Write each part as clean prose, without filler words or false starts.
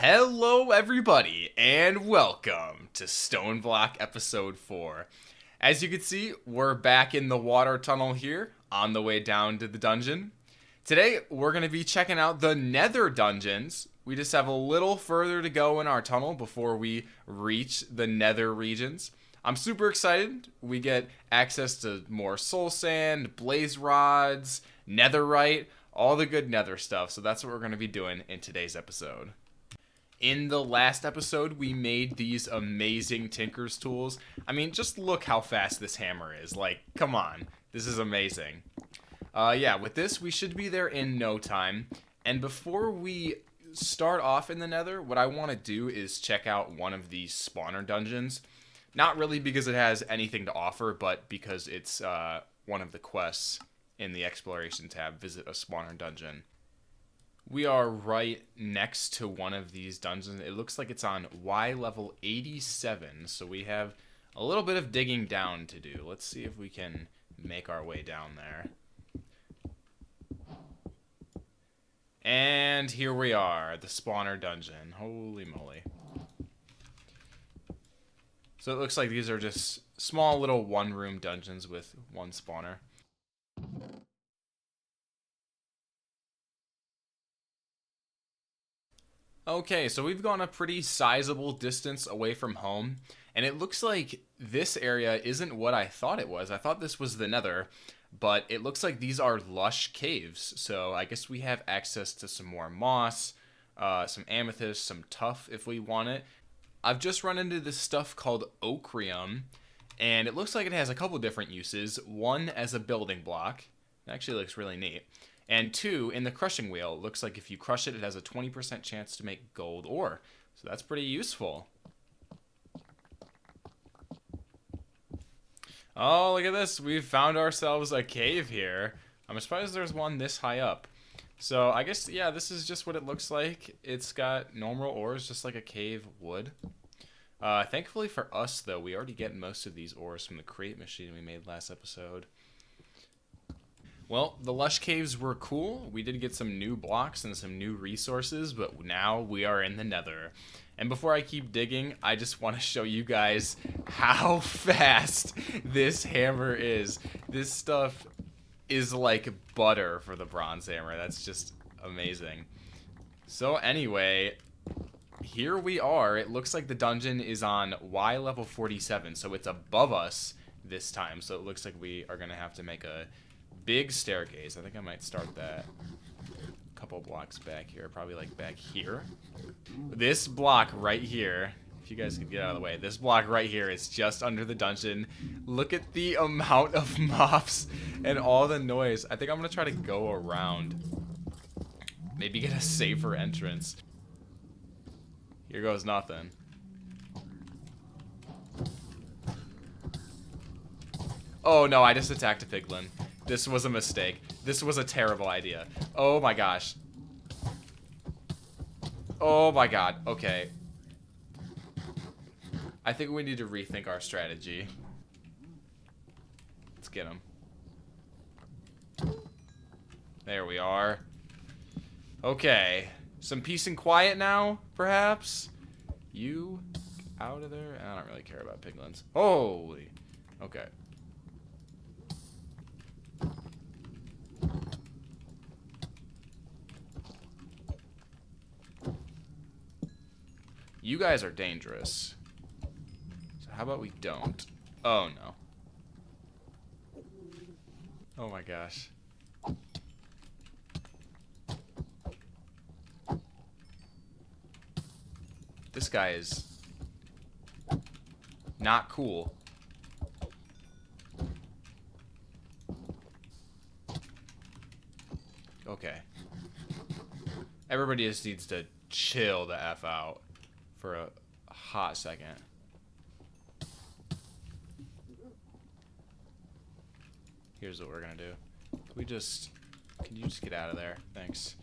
Hello, everybody, and welcome to Stoneblock Episode 4. As you can see, we're back in the water tunnel here, on the way down to the dungeon. Today, we're going to be checking out the nether dungeons. We just have a little further to go in our tunnel before we reach the nether regions. I'm super excited. We get access to more soul sand, blaze rods, netherite, all the good nether stuff. So that's what we're going to be doing in today's episode. In the last episode, we made these amazing Tinker's tools. I mean, just look how fast this hammer is. Like, come on. This is amazing. Yeah, with this, we should be there in no time. And before we start off in the nether, what I want to do is check out one of these spawner dungeons. Not really because it has anything to offer, but because it's one of the quests in the exploration tab, visit a spawner dungeon. We are right next to one of these dungeons. It looks like it's on Y level 87, so we have a little bit of digging down to do. Let's see if we can make our way down there. And here we are, the spawner dungeon. Holy moly. So it looks like these are just small little one-room dungeons with one spawner. Okay, so we've gone a pretty sizable distance away from home, and it looks like this area isn't what I thought it was. I thought this was the nether, but it looks like these are lush caves, so I guess we have access to some more moss, some amethyst, some tuff if we want it. I've just run into this stuff called ochrium, and it looks like it has a couple different uses. One, as a building block. It actually looks really neat. And two, in the crushing wheel, it looks like if you crush it, it has a 20% chance to make gold ore. So that's pretty useful. Oh, look at this. We've found ourselves a cave here. I'm surprised there's one this high up. So I guess, yeah, this is just what it looks like. It's got normal ores, just like a cave would. Thankfully for us, though, we already get most of these ores from the crate machine we made last episode. Well, the lush caves were cool. We did get some new blocks and some new resources, but now we are in the nether. And before I keep digging, I just want to show you guys how fast this hammer is. This stuff is like butter for the bronze hammer. That's just amazing. So anyway, here we are. It looks like the dungeon is on Y level 47, so it's above us this time. So it looks like we are going to have to make a big staircase. I think I might start that a couple blocks back here, probably like back here. This block right here, if you guys could get out of the way, this block right here is just under the dungeon. Look at the amount of mobs and all the noise. I think I'm gonna try to go around, maybe get a safer entrance. Here goes nothing. Oh no, I just attacked a piglin. This was a mistake. This was a terrible idea. Oh my gosh. Oh my god. Okay. I think we need to rethink our strategy. Let's get him. There we are. Okay. Some peace and quiet now, perhaps? You out of there? I don't really care about piglins. Holy. Okay. You guys are dangerous. So how about we don't? Oh, no. Oh, my gosh. This guy is not cool. Okay. Everybody just needs to chill the F out for a hot second. Here's what we're gonna do. Can you just get out of there? Thanks.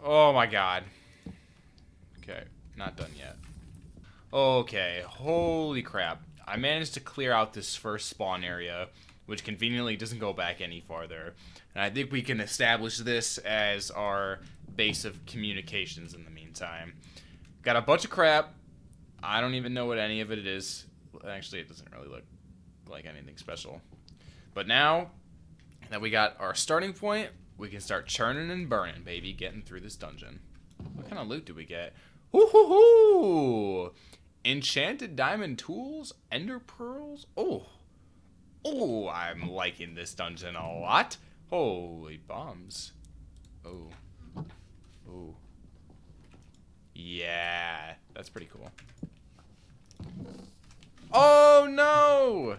Oh my god. Okay, not done yet. Okay, holy crap. I managed to clear out this first spawn area which conveniently doesn't go back any farther. And I think we can establish this as our base of communications in the meantime. Got a bunch of crap. I don't even know what any of it is. Actually, it doesn't really look like anything special. But now that we got our starting point, we can start churning and burning, baby, getting through this dungeon. What kind of loot do we get? Ooh, enchanted diamond tools, ender pearls. Oh, I'm liking this dungeon a lot. Holy bombs. Oh. Yeah, that's pretty cool. Oh no!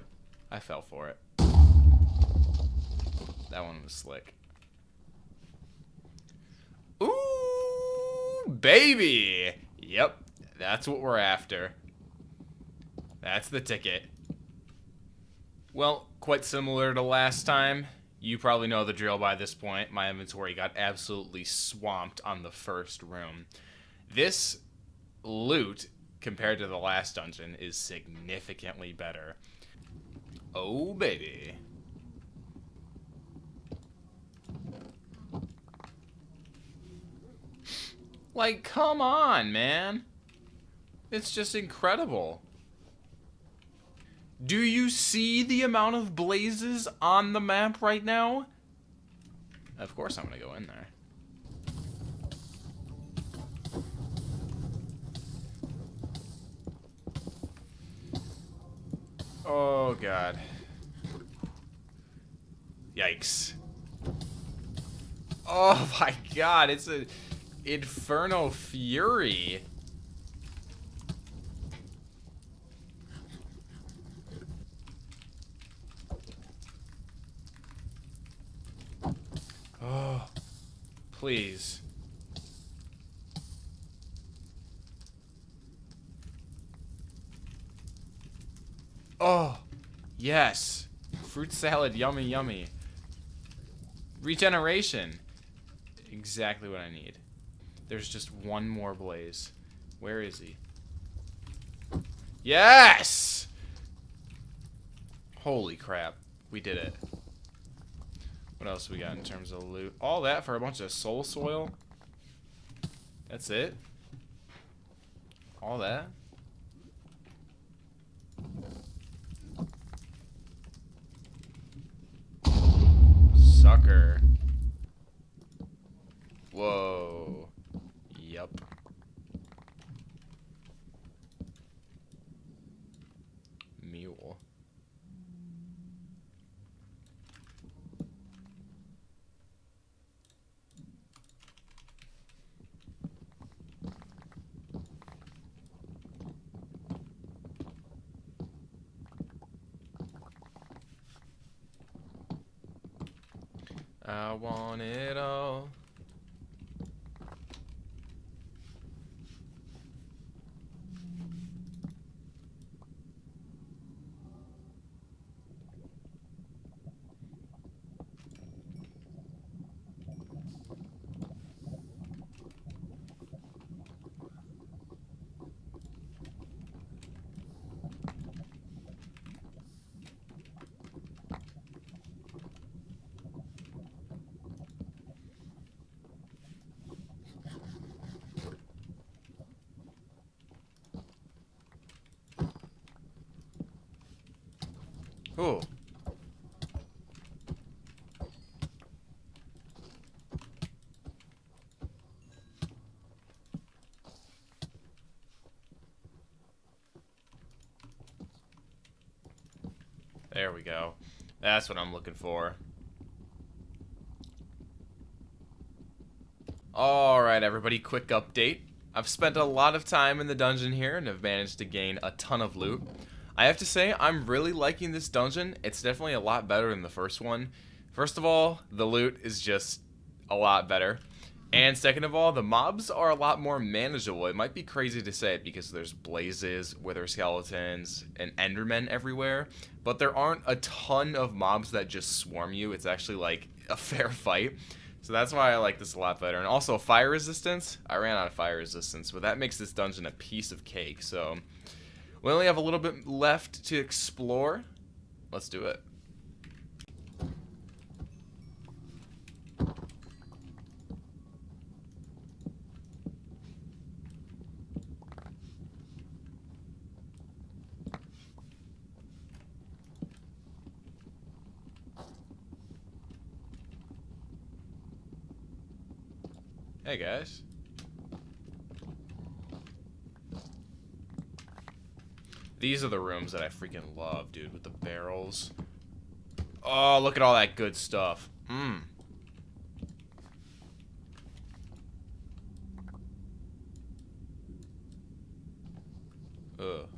I fell for it. That one was slick. Ooh, baby! Yep, that's what we're after. That's the ticket. Well, quite similar to last time. You probably know the drill by this point. My inventory got absolutely swamped on the first room. This loot, compared to the last dungeon, is significantly better. Oh, baby. Like, come on, man. It's just incredible. Do you see the amount of blazes on the map right now? Of course I'm gonna go in there. Oh, God. Yikes. Oh, my God. It's a Inferno Fury. Oh, please. Oh, yes. Fruit salad, yummy, yummy. Regeneration. Exactly what I need. There's just one more blaze. Where is he? Yes! Holy crap. We did it. What else we got in terms of loot? All that for a bunch of soul soil? That's it? All that? Sucker. Whoa. Yup. Mule. I want it all. Ooh. There we go. That's what I'm looking for. Alright, everybody, quick update. I've spent a lot of time in the dungeon here and have managed to gain a ton of loot. I have to say, I'm really liking this dungeon. It's definitely a lot better than the first one. First of all, the loot is just a lot better. And second of all, the mobs are a lot more manageable. It might be crazy to say it because there's blazes, wither skeletons, and endermen everywhere. But there aren't a ton of mobs that just swarm you. It's actually like a fair fight. So that's why I like this a lot better. And also fire resistance. I ran out of fire resistance, but that makes this dungeon a piece of cake. So we only have a little bit left to explore. Let's do it. Hey guys. These are the rooms that I freaking love, dude, with the barrels. Oh, look at all that good stuff. Mmm. Ugh.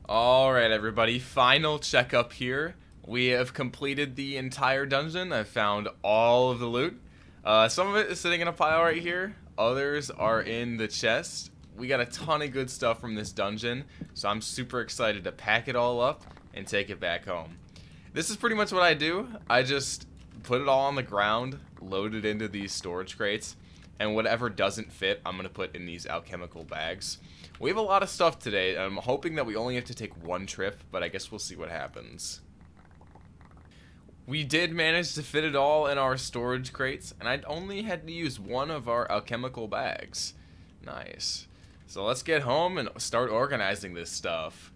Alright, everybody, final checkup here. We have completed the entire dungeon. I've found all of the loot. Some of it is sitting in a pile right here. Others are in the chest. We got a ton of good stuff from this dungeon, so I'm super excited to pack it all up and take it back home. This is pretty much what I do. I just put it all on the ground, load it into these storage crates, and whatever doesn't fit, I'm going to put in these alchemical bags. We have a lot of stuff today, and I'm hoping that we only have to take one trip, but I guess we'll see what happens. We did manage to fit it all in our storage crates, and I only had to use one of our alchemical bags. Nice. So let's get home and start organizing this stuff.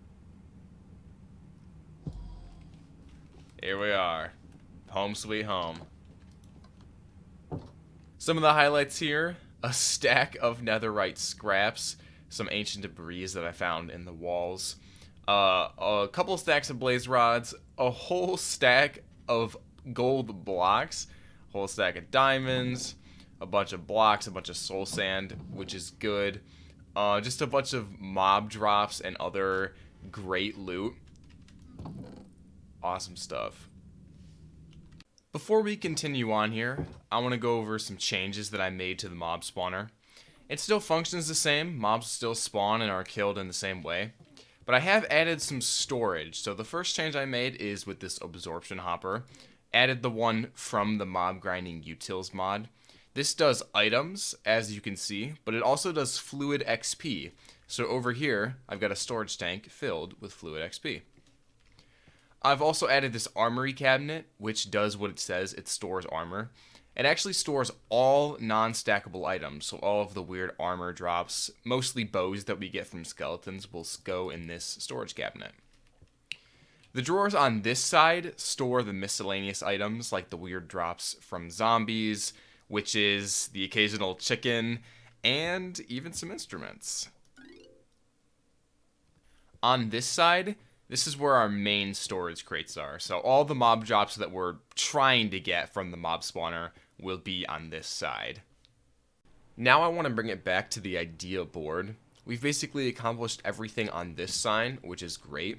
Here we are. Home sweet home. Some of the highlights here: a stack of netherite scraps, some ancient debris that I found in the walls, a couple stacks of blaze rods, a whole stack of gold blocks, a whole stack of diamonds, a bunch of blocks, a bunch of soul sand, which is good, just a bunch of mob drops and other great loot. Awesome stuff. Before we continue on here, I want to go over some changes that I made to the mob spawner. It still functions the same, mobs still spawn and are killed in the same way, but I have added some storage. So the first change I made is with this absorption hopper. Added the one from the mob grinding utils mod. This does items, as you can see, but it also does fluid XP. So over here, I've got a storage tank filled with fluid XP. I've also added this armory cabinet, which does what it says. It stores armor. It actually stores all non-stackable items, so all of the weird armor drops, mostly bows that we get from skeletons, will go in this storage cabinet. The drawers on this side store the miscellaneous items, like the weird drops from zombies, witches, the occasional chicken, and even some instruments. On this side, this is where our main storage crates are. So all the mob drops that we're trying to get from the mob spawner will be on this side. Now I want to bring it back to the idea board. We've basically accomplished everything on this sign, which is great.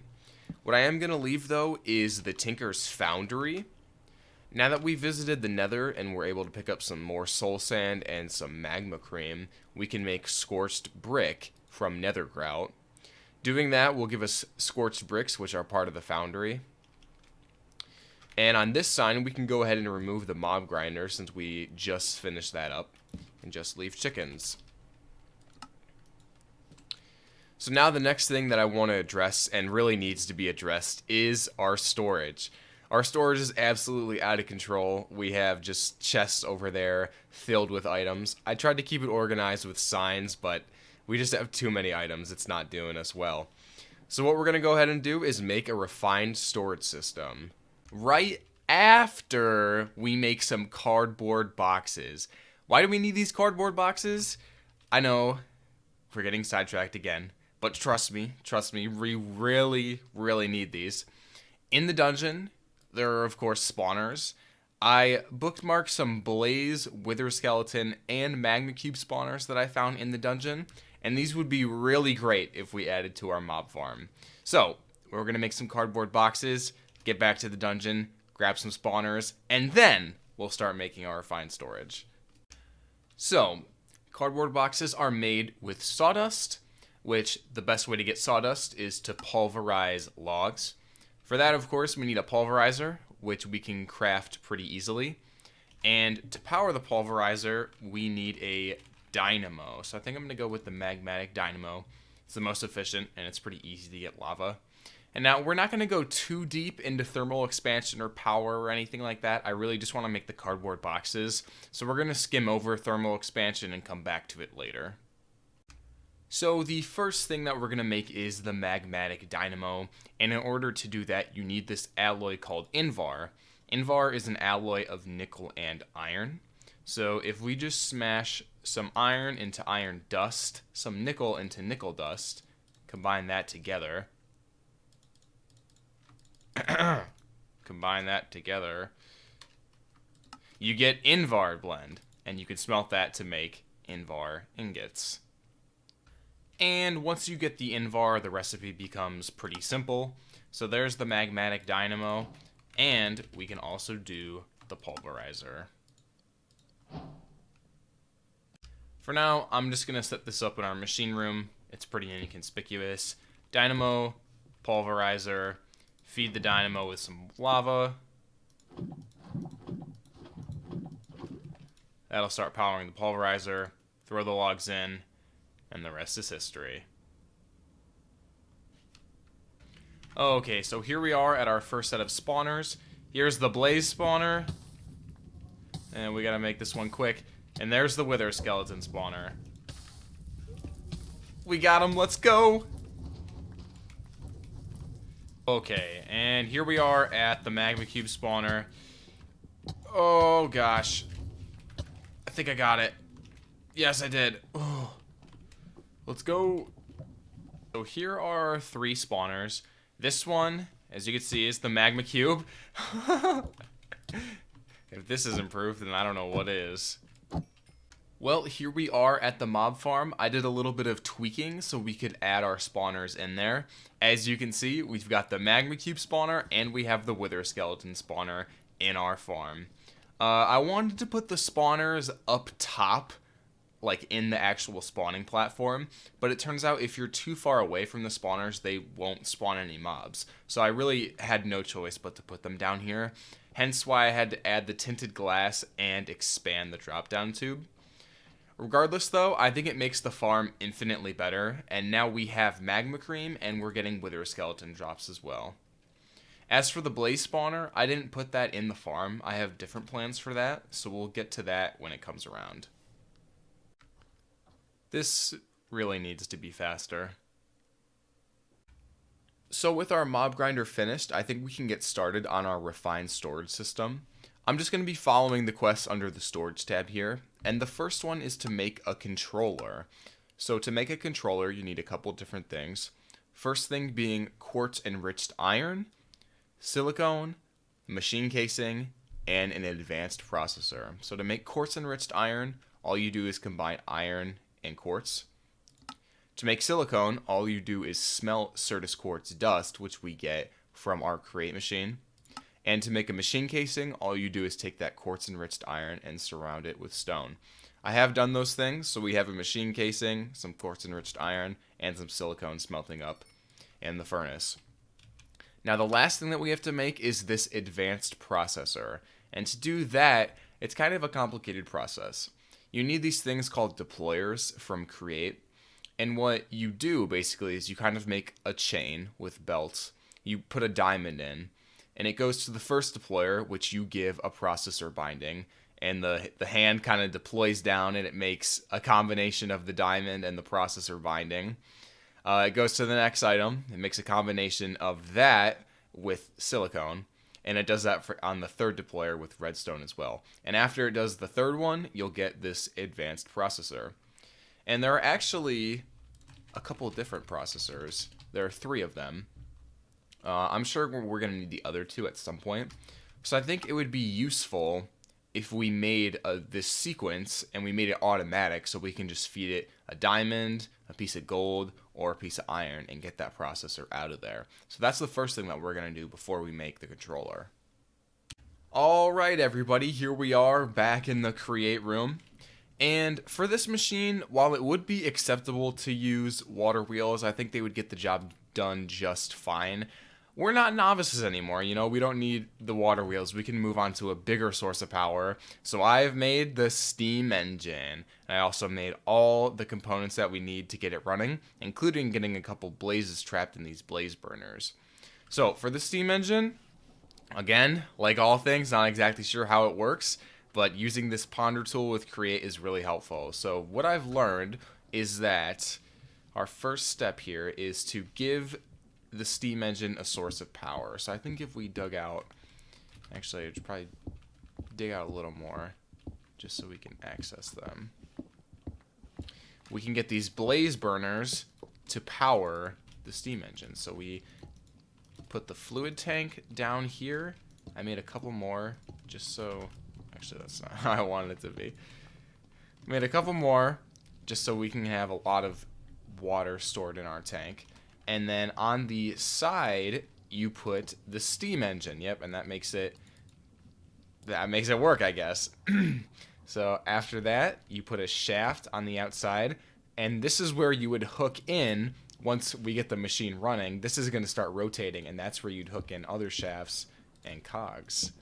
What I am going to leave, though, is the Tinker's Foundry. Now that we visited the Nether and we're able to pick up some more soul sand and some magma cream, we can make scorched brick from nether grout. Doing that will give us scorched bricks, which are part of the foundry. And on this sign, we can go ahead and remove the mob grinder since we just finished that up, and just leave chickens. So now the next thing that I want to address, and really needs to be addressed, is our storage. Our storage is absolutely out of control. We have just chests over there filled with items. I tried to keep it organized with signs, but we just have too many items. It's not doing us well. So what we're going to go ahead and do is make a refined storage system. Right after we make some cardboard boxes. Why do we need these cardboard boxes? I know, we're getting sidetracked again. But trust me, we really, really need these. In the dungeon, there are, of course, spawners. I bookmarked some blaze, wither skeleton, and magma cube spawners that I found in the dungeon, and these would be really great if we added to our mob farm. So, we're going to make some cardboard boxes, get back to the dungeon, grab some spawners, and then we'll start making our refined storage. So, cardboard boxes are made with sawdust, which the best way to get sawdust is to pulverize logs. For that, of course, we need a pulverizer, which we can craft pretty easily. And to power the pulverizer, we need a dynamo. So I think I'm going to go with the magmatic dynamo. It's the most efficient, and it's pretty easy to get lava. And now, we're not going to go too deep into thermal expansion or power or anything like that. I really just want to make the cardboard boxes. So we're going to skim over thermal expansion and come back to it later. So the first thing that we're going to make is the magmatic dynamo. And in order to do that, you need this alloy called Invar. Invar is an alloy of nickel and iron. So if we just smash some iron into iron dust, some nickel into nickel dust, combine that together, you get Invar blend, and you can smelt that to make Invar ingots. And once you get the Invar, the recipe becomes pretty simple. So there's the magmatic dynamo, and we can also do the pulverizer. For now, I'm just going to set this up in our machine room. It's pretty inconspicuous. Dynamo, pulverizer, feed the dynamo with some lava. That'll start powering the pulverizer, throw the logs in, and the rest is history. Okay, so here we are at our first set of spawners. Here's the blaze spawner. And we gotta make this one quick. And there's the wither skeleton spawner. We got him, let's go! Okay, and here we are at the magma cube spawner. Oh gosh. I think I got it. Yes, I did. Oh. Let's go. So here are 3 spawners. This one, as you can see, is the magma cube. If this isn't proof, then I don't know what is. Well, here we are at the mob farm. I did a little bit of tweaking so we could add our spawners in there. As you can see, we've got the magma cube spawner and we have the wither skeleton spawner in our farm. I wanted to put the spawners up top, like in the actual spawning platform, but it turns out if you're too far away from the spawners, they won't spawn any mobs. So I really had no choice but to put them down here, hence why I had to add the tinted glass and expand the drop down tube. Regardless though, I think it makes the farm infinitely better, and now we have magma cream and we're getting wither skeleton drops as well. As for the blaze spawner, I didn't put that in the farm. I have different plans for that, so we'll get to that when it comes around. This really needs to be faster. So with our mob grinder finished, I think we can get started on our refined storage system. I'm just going to be following the quests under the storage tab here, and the first one is to make a controller. So to make a controller, you need a couple different things. First thing being quartz enriched iron, silicone, machine casing, and an advanced processor. So to make quartz enriched iron, all you do is combine iron and quartz. To make silicone, all you do is smelt Certus quartz dust, which we get from our create machine. And to make a machine casing, all you do is take that quartz enriched iron and surround it with stone. I have done those things, so we have a machine casing, some quartz enriched iron, and some silicone smelting up in the furnace. Now the last thing that we have to make is this advanced processor. And to do that, it's kind of a complicated process. You need these things called deployers from Create. And what you do basically is you kind of make a chain with belts. You put a diamond in, and it goes to the first deployer, which you give a processor binding. And the hand kind of deploys down, and it makes a combination of the diamond and the processor binding. It goes to the next item. It makes a combination of that with silicone. And it does that on the third deployer with redstone as well. And after it does the third one, you'll get this advanced processor. And there are actually a couple of different processors. There are 3 of them. I'm sure we're going to need the other 2 at some point. So I think it would be useful if we made this sequence and we made it automatic, so we can just feed it a diamond, a piece of gold, or a piece of iron and get that processor out of there. So that's the first thing that we're going to do before we make the controller. Alright everybody, here we are back in the create room. And for this machine, while it would be acceptable to use water wheels, I think they would get the job done just fine. We're not novices anymore, you know, we don't need the water wheels. We can move on to a bigger source of power. So I've made the steam engine. And I also made all the components that we need to get it running, including getting a couple blazes trapped in these blaze burners. So for the steam engine, again, like all things, not exactly sure how it works, but using this ponder tool with create is really helpful. So what I've learned is that our first step here is to give the steam engine a source of power. So I think if we dug out, actually I should probably dig out a little more just so we can access them. We can get these blaze burners to power the steam engine. So we put the fluid tank down here. I made a couple more just so, actually that's not how I wanted it to be. Made a couple more just so we can have a lot of water stored in our tank. And then on the side, you put the steam engine. Yep, and that makes it work, I guess. So after that, you put a shaft on the outside, and this is where you would hook in once we get the machine running. This is going to start rotating, and that's where you'd hook in other shafts and cogs.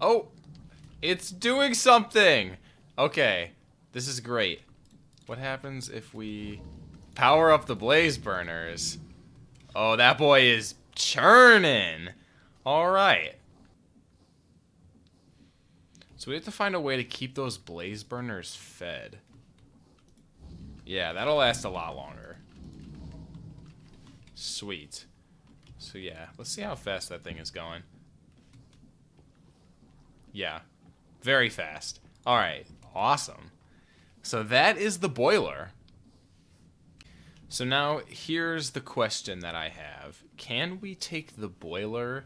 Oh, it's doing something. Okay, this is great. What happens if we power up the blaze burners? Oh, that boy is churning. All right. So we have to find a way to keep those blaze burners fed. Yeah, that'll last a lot longer. Sweet. So yeah, let's see how fast that thing is going. Yeah, very fast. All right, awesome. So that is the boiler. So now here's the question that I have. Can we take the boiler,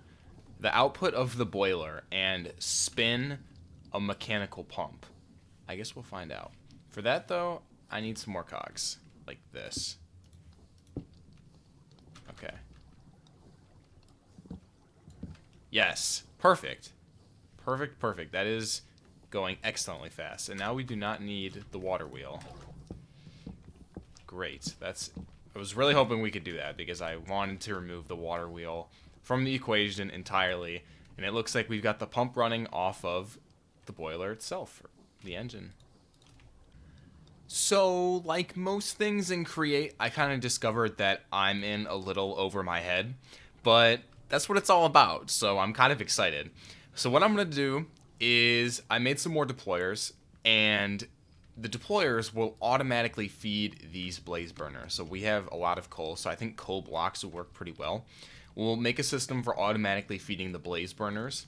the output of the boiler, and spin a mechanical pump? I guess we'll find out. For that though, I need some more cogs, like this. Okay. Yes, perfect. Perfect. That is going excellently fast. And now we do not need the water wheel. Great. I was really hoping we could do that because I wanted to remove the water wheel from the equation entirely. And it looks like we've got the pump running off of the boiler itself, or the engine. So, like most things in Create, I kind of discovered that I'm in a little over my head. But that's what it's all about, so I'm kind of excited. So what I'm going to do is I made some more deployers, and the deployers will automatically feed these blaze burners. So we have a lot of coal, so I think coal blocks will work pretty well. We'll make a system for automatically feeding the blaze burners.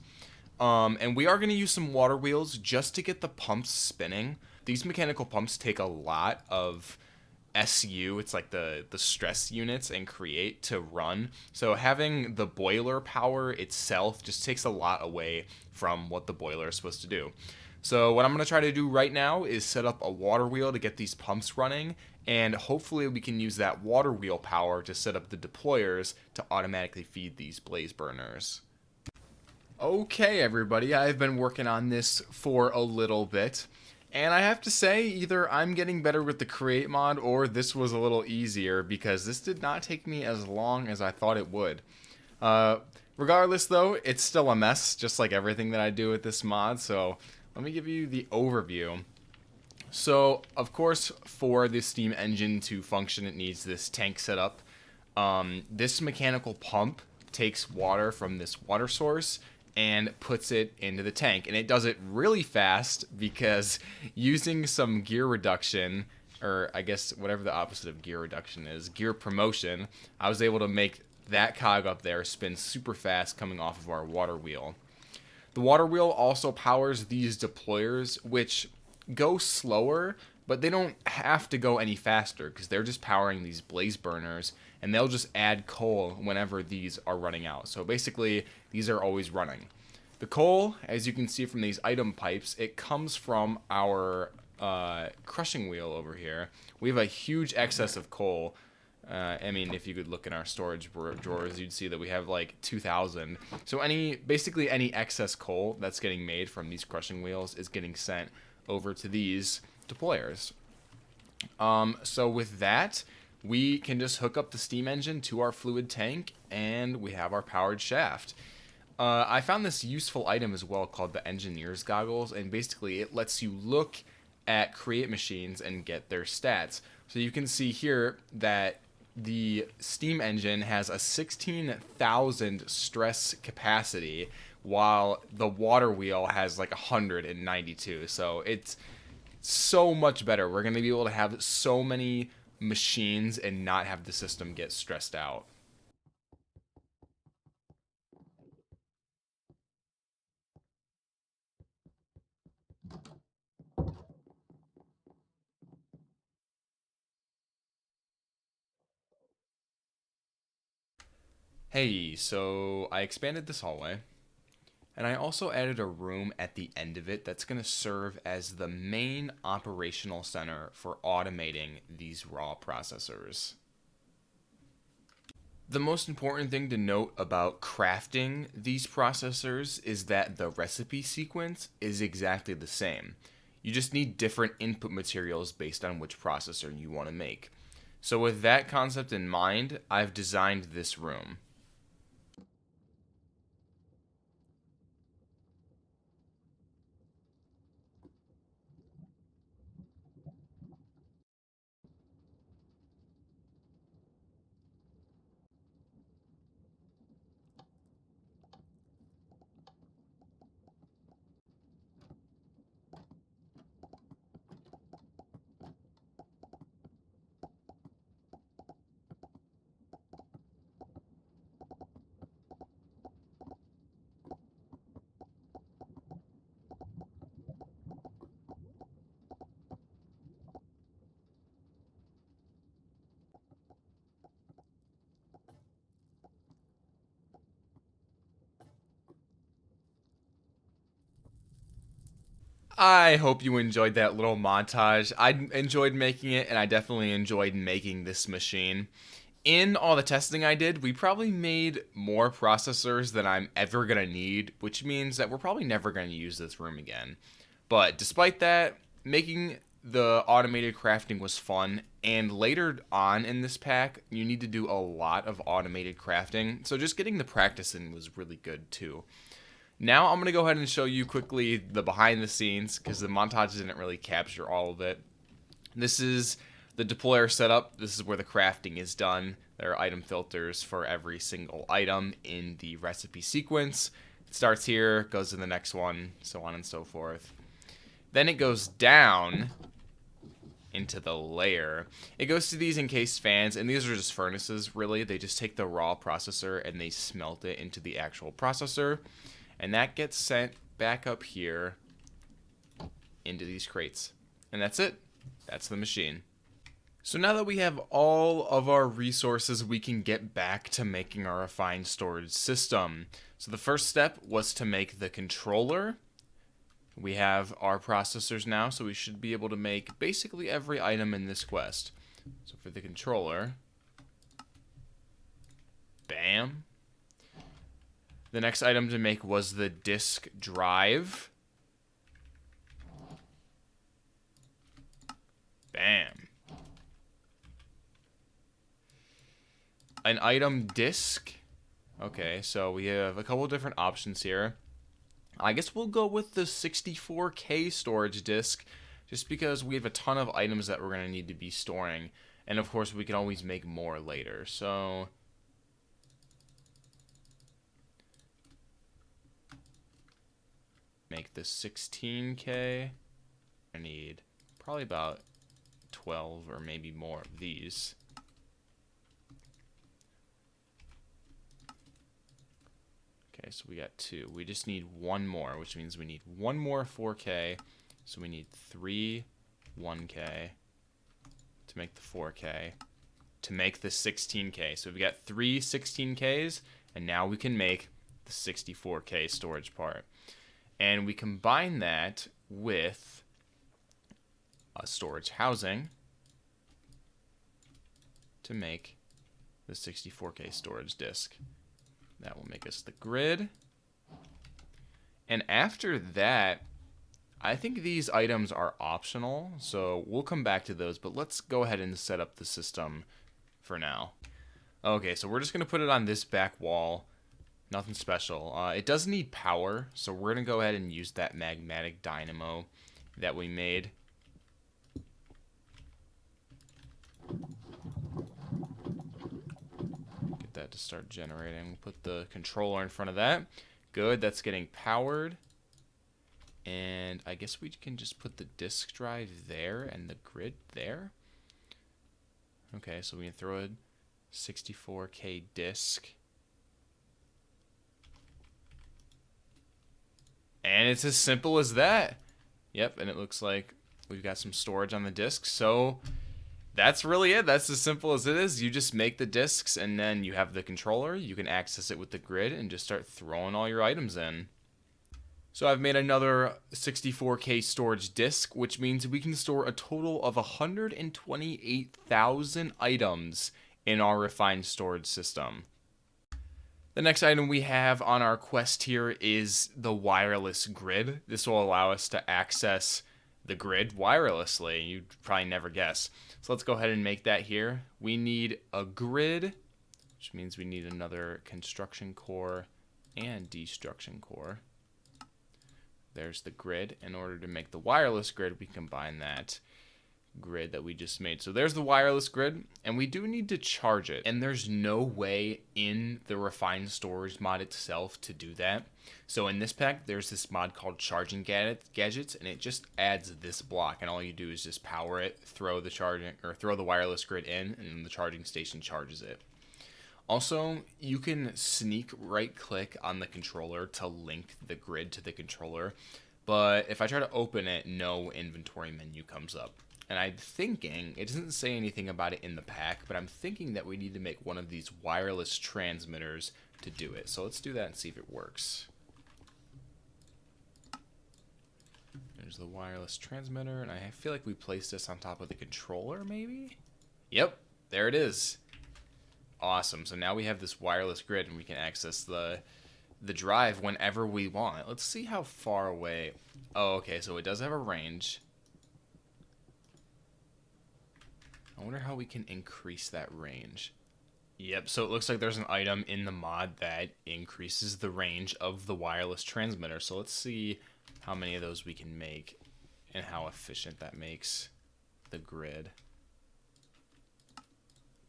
And we are going to use some water wheels just to get the pumps spinning. These mechanical pumps take a lot of SU, it's like the stress units and create to run. So having the boiler power itself just takes a lot away from what the boiler is supposed to do. So what I'm going to try to do right now is set up a water wheel to get these pumps running, and hopefully we can use that water wheel power to set up the deployers to automatically feed these blaze burners. Okay everybody, I've been working on this for a little bit. And I have to say, either I'm getting better with the create mod or this was a little easier because this did not take me as long as I thought it would. Regardless though, it's still a mess, just like everything that I do with this mod, so let me give you the overview. So, of course, for the steam engine to function, it needs this tank set up. This mechanical pump takes water from this water source and puts it into the tank, and it does it really fast because using some gear reduction, or I guess whatever the opposite of gear reduction is, gear promotion, I was able to make that cog up there spin super fast coming off of our water wheel. The water wheel also powers these deployers, which go slower, but they don't have to go any faster because they're just powering these blaze burners, and they'll just add coal whenever these are running out. So basically, these are always running. The coal, as you can see from these item pipes, it comes from our crushing wheel over here. We have a huge excess of coal. I mean, if you could look in our storage drawers, you'd see that we have like 2,000. So basically any excess coal that's getting made from these crushing wheels is getting sent over to these deployers. So with that, we can just hook up the steam engine to our fluid tank, and we have our powered shaft. I found this useful item as well called the engineer's goggles, and basically it lets you look at create machines and get their stats. So you can see here that the steam engine has a 16,000 stress capacity, while the water wheel has like 192. So it's so much better. We're going to be able to have so many machines and not have the system get stressed out. Hey, so I expanded this hallway, and I also added a room at the end of it that's going to serve as the main operational center for automating these raw processors. The most important thing to note about crafting these processors is that the recipe sequence is exactly the same. You just need different input materials based on which processor you want to make. So with that concept in mind, I've designed this room. I hope you enjoyed that little montage. I enjoyed making it, and I definitely enjoyed making this machine. In all the testing I did, we probably made more processors than I'm ever going to need, which means that we're probably never going to use this room again. But despite that, making the automated crafting was fun, and later on in this pack, you need to do a lot of automated crafting, so just getting the practice in was really good too. Now I'm going to go ahead and show you quickly the behind the scenes, because the montage didn't really capture all of it. This is the deployer setup. This is where the crafting is done. There are item filters for every single item in the recipe sequence. It starts here, goes to the next one, so on and so forth. Then it goes down into the layer. It goes to these encased fans, and these are just furnaces, really. They just take the raw processor and they smelt it into the actual processor, and that gets sent back up here into these crates. And that's it. That's the machine. So now that we have all of our resources, we can get back to making our refined storage system. So the first step was to make the controller. We have our processors now, so we should be able to make basically every item in this quest. So for the controller, bam. The next item to make was the disk drive. Bam. An item disk. Okay, so we have a couple different options here. I guess we'll go with the 64K storage disk, just because we have a ton of items that we're going to need to be storing. And of course, we can always make more later. So make the 16K. I need probably about 12 or maybe more of these. Okay, so we got 2. We just need 1 more, which means we need 1 more 4K. So we need 3 1K to make the 4K to make the 16K. So we've got 3 16Ks, and now we can make the 64K storage part. And we combine that with a storage housing to make the 64K storage disk. That will make us the grid. And after that, I think these items are optional, so we'll come back to those, but let's go ahead and set up the system for now. Okay, so we're just going to put it on this back wall. Nothing special. It does need power, so we're going to go ahead and use that magmatic dynamo that we made. Get that to start generating. We'll put the controller in front of that. Good, that's getting powered. And I guess we can just put the disk drive there and the grid there. Okay, so we can throw a 64K disk. And it's as simple as that. Yep, and it looks like we've got some storage on the disk. So that's really it. That's as simple as it is. You just make the disks, and then you have the controller. You can access it with the grid and just start throwing all your items in. So I've made another 64K storage disk, which means we can store a total of 128,000 items in our refined storage system. The next item we have on our quest here is the wireless grid. This will allow us to access the grid wirelessly. You'd probably never guess. So let's go ahead and make that here. We need a grid, which means we need another construction core and destruction core. There's the grid. In order to make the wireless grid, we combine that grid that we just made. So there's the wireless grid, and we do need to charge it. And there's no way in the refined storage mod itself to do that. So in this pack, there's this mod called Charging Gadgets, and it just adds this block. And all you do is just power it, throw the wireless grid in, and then the charging station charges it. Also, you can sneak right-click on the controller to link the grid to the controller, but if I try to open it, no inventory menu comes up. And I'm thinking, it doesn't say anything about it in the pack, but I'm thinking that we need to make one of these wireless transmitters to do it. So let's do that and see if it works. There's the wireless transmitter, and I feel like we placed this on top of the controller, maybe? Yep, there it is. Awesome. So now we have this wireless grid, and we can access the drive whenever we want. Let's see how far away. Oh, okay. So it does have a range. I wonder how we can increase that range. Yep. So it looks like there's an item in the mod that increases the range of the wireless transmitter. So let's see how many of those we can make and how efficient that makes the grid.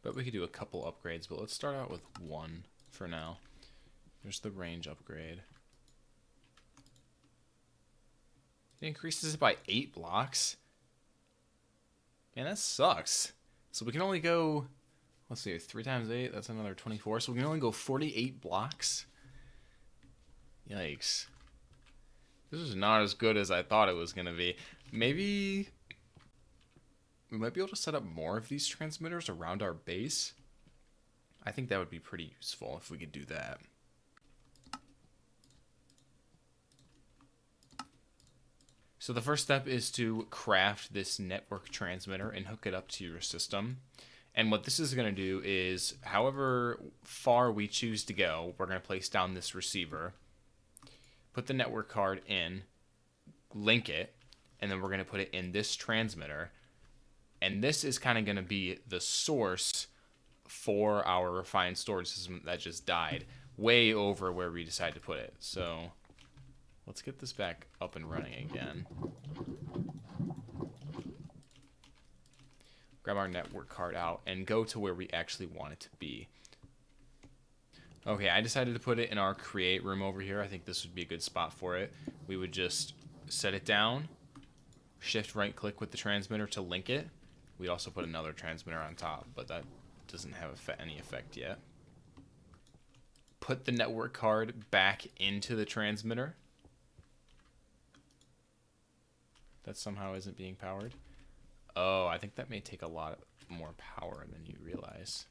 But we could do a couple upgrades, but let's start out with one for now. There's the range upgrade. It increases it by 8 blocks. Man, that sucks. So we can only go, let's see, 3 times 8, that's another 24. So we can only go 48 blocks. Yikes. This is not as good as I thought it was going to be. Maybe we might be able to set up more of these transmitters around our base. I think that would be pretty useful if we could do that. So the first step is to craft this network transmitter and hook it up to your system. And what this is going to do is, however far we choose to go, we're going to place down this receiver, put the network card in, link it, and then we're going to put it in this transmitter. And this is kind of going to be the source for our refined storage system that just died, way over where we decided to put it. So let's get this back up and running again. Grab our network card out and go to where we actually want it to be. Okay, I decided to put it in our create room over here. I think this would be a good spot for it. We would just set it down, shift right click with the transmitter to link it. We'd also put another transmitter on top, but that doesn't have any effect yet. put the network card back into the transmitter. That somehow isn't being powered. Oh, I think that may take a lot more power than you realize.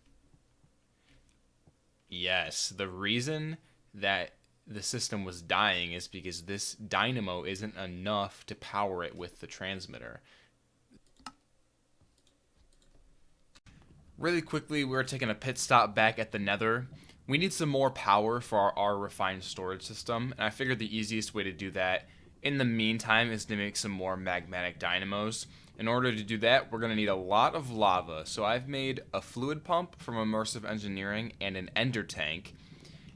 Yes, the reason that the system was dying is because this dynamo isn't enough to power it with the transmitter. Really quickly, we're taking a pit stop back at the nether. We need some more power for our refined storage system, and I figured the easiest way to do that in the meantime is to make some more magmatic dynamos. In order to do that, we're going to need a lot of lava. So I've made a fluid pump from Immersive Engineering and an ender tank.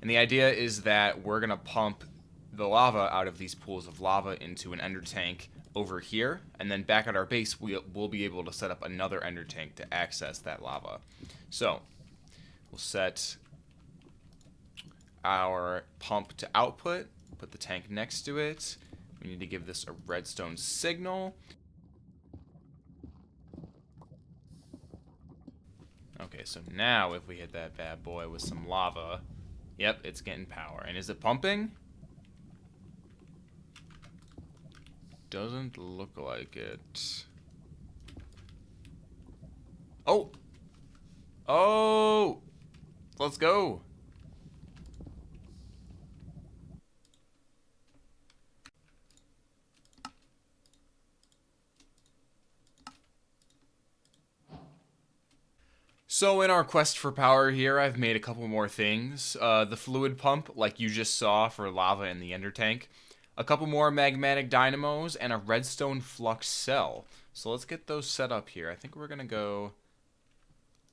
And the idea is that we're going to pump the lava out of these pools of lava into an ender tank over here, and then back at our base we'll be able to set up another ender tank to access that lava. So we'll set our pump to output, put the tank next to it. We need to give this a redstone signal. Okay, so now if we hit that bad boy with some lava, yep, it's getting power. And is it pumping? Doesn't look like it. Oh! Oh! Let's go! So in our quest for power here, I've made a couple more things. The fluid pump, like you just saw for lava in the ender tank. A couple more magmatic dynamos, and a redstone flux cell. So let's get those set up here. I think we're going to go,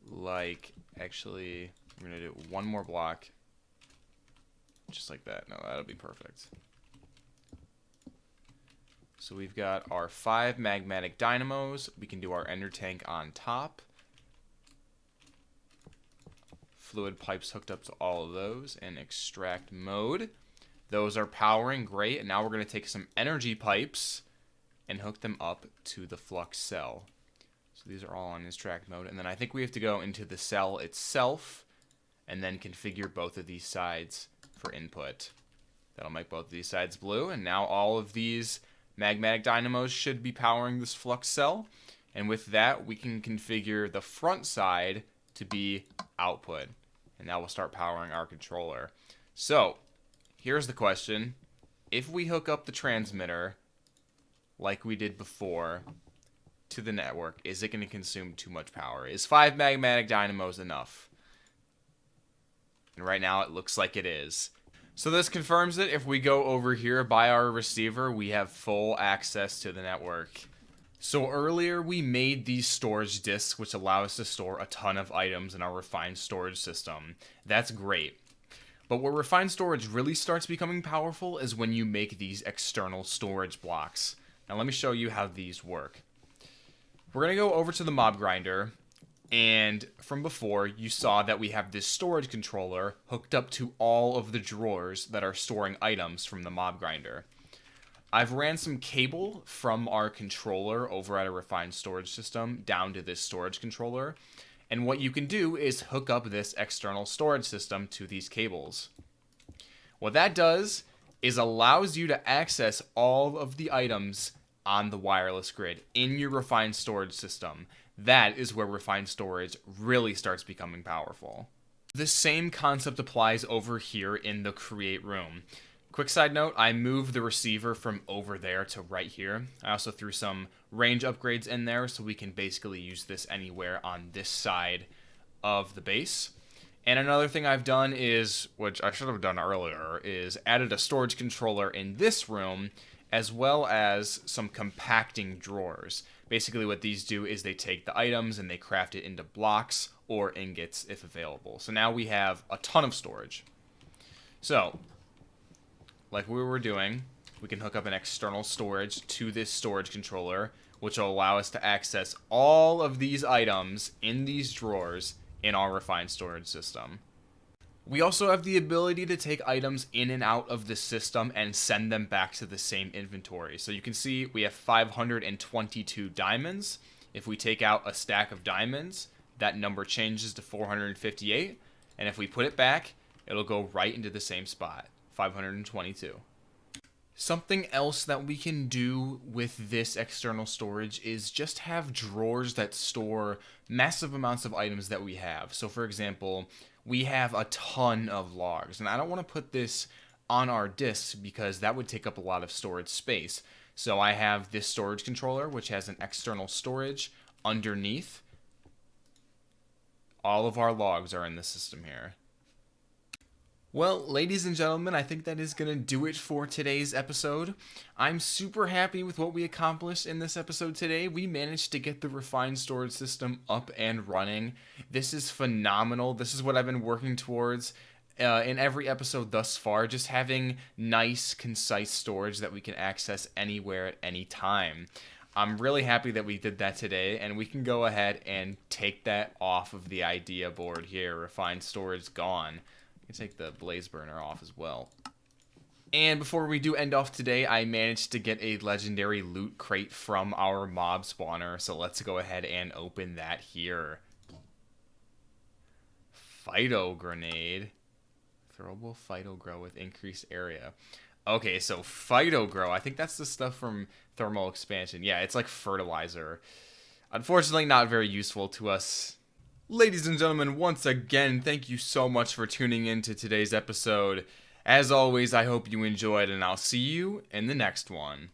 like, actually, we're going to do one more block. Just like that. No, that'll be perfect. So we've got our 5 magmatic dynamos. We can do our ender tank on top. Fluid pipes hooked up to all of those in extract mode. Those are powering, great. And now we're going to take some energy pipes and hook them up to the flux cell. So these are all on extract mode. And then I think we have to go into the cell itself and then configure both of these sides for input. That'll make both of these sides blue. And now all of these magmatic dynamos should be powering this flux cell. And with that, we can configure the front side to be output. And now we'll start powering our controller. So here's the question. If we hook up the transmitter, like we did before, to the network, is it going to consume too much power? Is 5 magmatic dynamos enough? And right now it looks like it is. So this confirms it. If we go over here by our receiver, we have full access to the network. So earlier we made these storage disks which allow us to store a ton of items in our refined storage system. That's great. But where refined storage really starts becoming powerful is when you make these external storage blocks. Now let me show you how these work. We're going to go over to the mob grinder, and from before you saw that we have this storage controller hooked up to all of the drawers that are storing items from the mob grinder. I've ran some cable from our controller over at a refined storage system down to this storage controller. And what you can do is hook up this external storage system to these cables. What that does is allows you to access all of the items on the wireless grid in your refined storage system. That is where refined storage really starts becoming powerful. The same concept applies over here in the create room. Quick side note, I moved the receiver from over there to right here. I also threw some range upgrades in there so we can basically use this anywhere on this side of the base. And another thing I've done is, which I should have done earlier, is added a storage controller in this room as well as some compacting drawers. Basically what these do is they take the items and they craft it into blocks or ingots if available. So now we have a ton of storage. So like we were doing, we can hook up an external storage to this storage controller, which will allow us to access all of these items in these drawers in our refined storage system. We also have the ability to take items in and out of the system and send them back to the same inventory. So you can see we have 522 diamonds. If we take out a stack of diamonds, that number changes to 458. And if we put it back, it'll go right into the same spot, 522. Something else that we can do with this external storage is just have drawers that store massive amounts of items that we have. So for example, we have a ton of logs, and I don't want to put this on our disks because that would take up a lot of storage space. So I have this storage controller, which has an external storage underneath. All of our logs are in the system here. Well, ladies and gentlemen, I think that is going to do it for today's episode. I'm super happy with what we accomplished in this episode today. We managed to get the refined storage system up and running. This is phenomenal. This is what I've been working towards in every episode thus far, just having nice, concise storage that we can access anywhere at any time. I'm really happy that we did that today, and we can go ahead and take that off of the idea board here. Refined storage gone. I can take the blaze burner off as well. And before we do end off today, I managed to get a legendary loot crate from our mob spawner, so let's go ahead and open that here. Phyto grenade. Throwable phyto grow with increased area. Okay, so phyto grow, I think that's the stuff from thermal expansion. Yeah, it's like fertilizer. Unfortunately, not very useful to us. Ladies and gentlemen, once again, thank you so much for tuning in to today's episode. As always, I hope you enjoyed, and I'll see you in the next one.